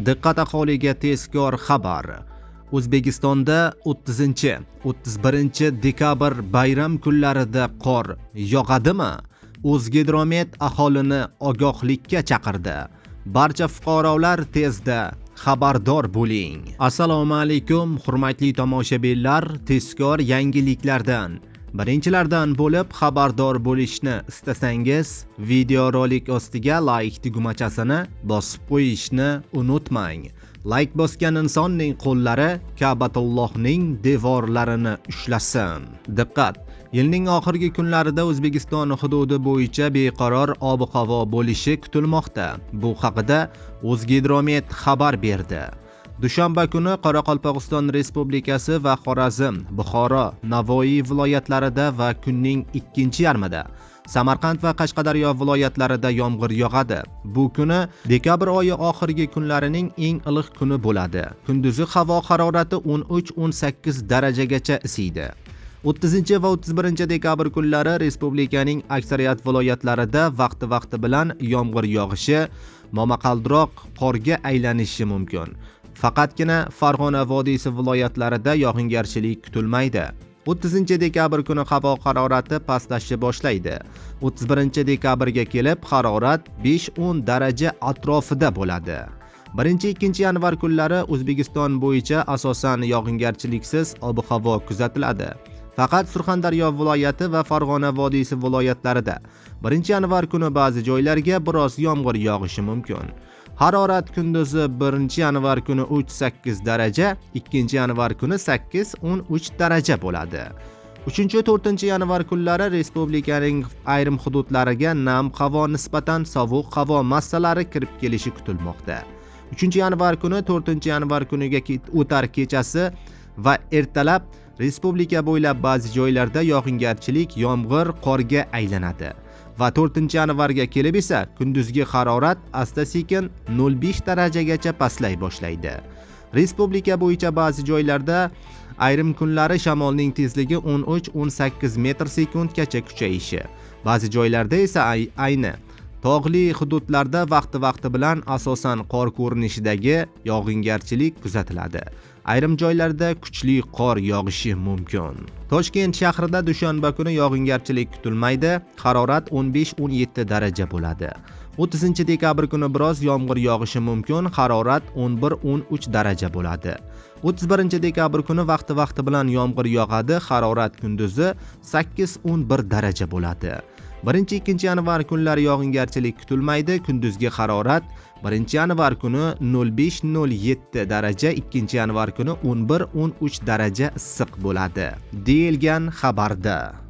Diqqat aholiga tezkor xabar. O'zbekistonda 30-31 dekabr bayram kunlarida qor yog'adimi? O'zgidromet aholini ogohlikka chaqirdi. Barcha fuqarolar tezda xabardor bo'ling. Assalomu alaykum, hurmatli tomoshabinlar, tezkor yangiliklardan birinchilardan bo'lib xabardor bo'lishni istasangiz, videorolik ostiga like tugmachasini bosib qo'yishni unutmang. Like bosgan insonning qo'llari Ka'batullohning devorlarini ushlasin. Diqqat! Yilning oxirgi kunlarida O'zbekiston hududi bo'yicha beqaror ob-havo bo'lishi kutilmoqda. Bu haqida O'zgidromet xabar berdi. Dushanba kuni Qoraqalpog'iston Respublikasi va Xorazm, Buxoro, Navoiy viloyatlarida va kunning ikkinchi yarmida Samarqand va Qashqadaryo viloyatlarida yomg'ir yog'adi. Bu kuni dekabr oyi oxirgi kunlarining eng iliq kuni bo'ladi. Kunduzi havo harorati 13-18 darajagacha isiydi. 30 va 31 dekabr kunlari respublikaning aksariyat viloyatlarida vaqti bilan yomg'ir yog'ishi, momaqaldiroq qorga aylanishi mumkin. Faqatgina Farg'ona vodiysi viloyatlarida yog'ingarchilik kutilmaydi. 30 dekabr kuni havo harorati pastlasha boshlaydi. 31 dekabrga kelib harorat 5-10 daraja atrofida bo'ladi. 1-2 yanvar kunlari O'zbekiston bo'yicha asosan yog'ingarchiliksiz ob-havo kuzatiladi. Faqat Surxondaryo viloyati va Farg'ona vodiysi viloyatlarida 1 yanvar kuni ba'zi joylarga biroz yomg'ir yog'ishi mumkin. Harorat kunduzi 1 yanvar kuni 3-8 daraja, 2 yanvar kuni 8-13 daraja bo'ladi. 3-4 yanvar kunlari respublikaning ayrim hududlariga nam havo nisbatan sovuq havo massalari kirib kelishi kutilmoqda. 3 yanvar kuni 4 yanvar kuniga o'tar kechasi va ertalab respublika bo'ylab ba'zi joylarda yog'ingarchilik yomg'ir qorga aylanadi. Va 4 yanvarga kelib esa kunduzgi harorat asta-sekin 0.5 darajagacha pastlay boshlaydi. Respublika bo'yicha ba'zi joylarda ayrim kunlari shamolning tezligi 13-18 metr sekundgacha kuchayishi, ba'zi joylarda esa ayni tog'li hududlarda vaqti bilan asosan qor ko'rinishidagi yog'ingarchilik kuzatiladi. Ayrim joylarda kuchli qor yog'ishi mumkin. Toshkent shahrida dushanba kuni yog'ingarchilik kutilmaydi. Harorat 15-17 daraja bo'ladi. 30 dekabr kuni biroz yomg'ir yog'ishi mumkin. Harorat 11-13 daraja bo'ladi. 31 dekabr kuni vaqti bilan yomg'ir yog'adi. Harorat kunduzi 8-11 daraja bo'ladi. 1-2 yanvar kunlari yog'ingarchilik kutilmaydi. Kunduzgi harorat 1 yanvar kuni 0.5-0.7 daraja, 2 yanvar kuni 11-13 daraja issiq bo'ladi, deyilgan xabarda.